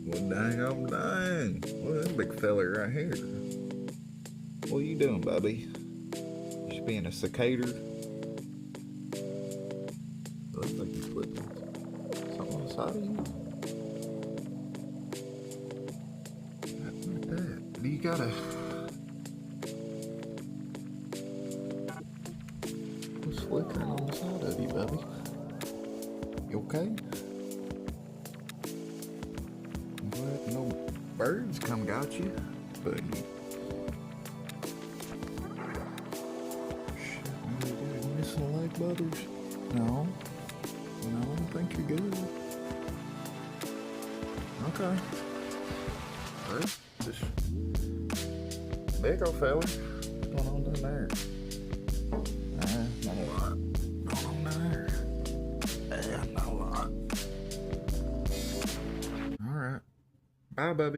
Well, dang, I'm dang. Well, that big fella right here. What are you doing, Bubby? You being a cicada? Looks like you put something on the side of you. Like that. Do you got what's flickering on the side of you, Bubby? You okay? I'm glad no birds come got you, but shit, maybe you're missing a leg, butters. No, I don't think you're good. Okay. Well, just big old fella. What's going on down there? Not a lot. Going on down there. Not a lot. All right. Bye, Bubby.